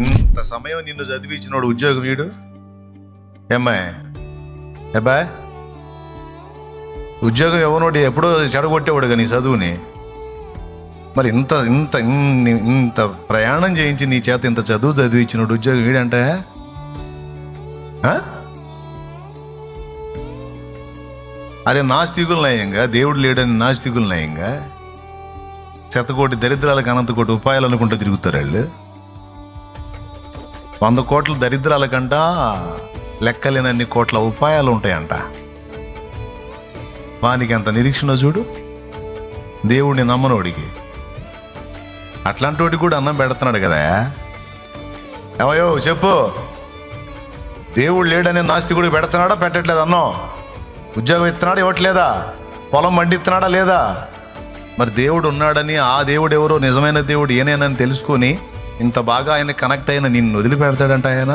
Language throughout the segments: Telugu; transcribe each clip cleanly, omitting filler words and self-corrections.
ఇంత సమయం నిన్ను చదివించినోడు ఉద్యోగం వీడు ఏమ్మాయి అబ్బాయ్, ఉద్యోగం ఎవనోడు ఎప్పుడో చెడగొట్టేవాడు కానీ చదువుని. మరి ఇంత ఇంత ఇంత ప్రయాణం చేయించి నీ చేత ఇంత చదువు చదివించినోడు ఉద్యోగం వీడంటే అరే నాస్తికులు నయంగా, దేవుడు లేడని నాస్తికులు నయంగా, శతకోటి దరిద్రాలకు అనంతకోటి ఉపాయాలు అనుకుంటూ తిరుగుతారు వాళ్ళు. 100 కోట్ల దరిద్రాల కంట లెక్కలేనన్ని కోట్ల ఉపాయాలు ఉంటాయంట. వానికి అంత నిరీక్షణ చూడు దేవుడిని నమ్మనోడికి. అట్లాంటి వాడికి కూడా అన్నం పెడుతున్నాడు కదా. ఏమయ్యో చెప్పు, దేవుడు లేడనే నాస్తికుడికి పెడుతున్నాడా పెట్టట్లేదు అన్నం? ఉద్యోగం ఇస్తున్నాడా ఇవ్వట్లేదా? పొలం పండిస్తున్నాడా లేదా? మరి దేవుడు ఉన్నాడని, ఆ దేవుడు ఎవరో నిజమైన దేవుడు ఏనేనని తెలుసుకొని ఇంత బాగా ఆయన కనెక్ట్ అయిన నిన్ను వదిలిపెడతాడంట ఆయన.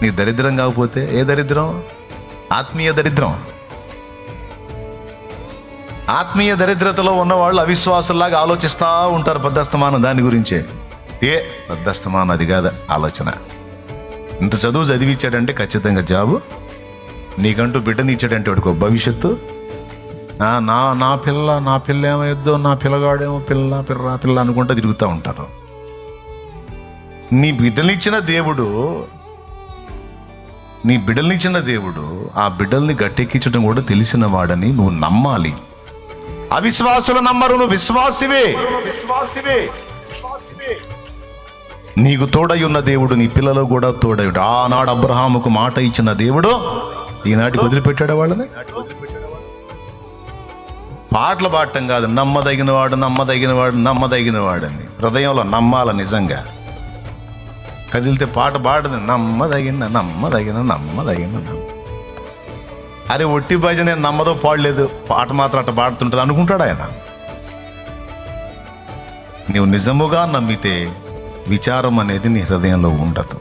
నీ దరిద్రం కాకపోతే ఏ దరిద్రం? ఆత్మీయ దరిద్రం. ఆత్మీయ దరిద్రతలో ఉన్నవాళ్ళు అవిశ్వాసుల్లాగా ఆలోచిస్తూ ఉంటారు బద్ధస్తమానం దాని గురించే. బద్ధస్తమానం అది కాదు ఆలోచన. ఇంత చదువు చదివించాడంటే ఖచ్చితంగా జాబు, నీకంటూ బిడ్డనిచ్చాడంటే వాడికి ఒక భవిష్యత్తు. నా పిల్ల ఏమయ్యొద్దో, నా పిల్లగాడేమో పిల్ల అనుకుంటూ తిరుగుతూ ఉంటారు. నీ బిడ్డనిచ్చిన దేవుడు ఆ బిడ్డల్ని గట్టెక్కించడం కూడా తెలిసిన వాడని నువ్వు నమ్మాలి. అవిశ్వాసులు నమ్మరు, నువ్వు విశ్వాసివే. నీకు తోడై ఉన్న దేవుడు నీ పిల్లలు కూడా తోడయుడు. ఆనాడు అబ్రహాముకు మాట ఇచ్చిన దేవుడు ఈనాటికి వదిలిపెట్టాడు వాళ్ళని. పాటలు పాడటం కాదు, నమ్మదగినవాడు అని హృదయంలో నమ్మాల. నిజంగా కదిలితే పాట పాడదు, నమ్మదగిన. అరే ఒట్టి భజన నమ్మదో పాడలేదు, పాట మాత్రం అట్ట పాడుతుంటుంది అనుకుంటాడు ఆయన. నీవు నిజముగా నమ్మితే విచారం అనేది నీ హృదయంలో ఉండదు.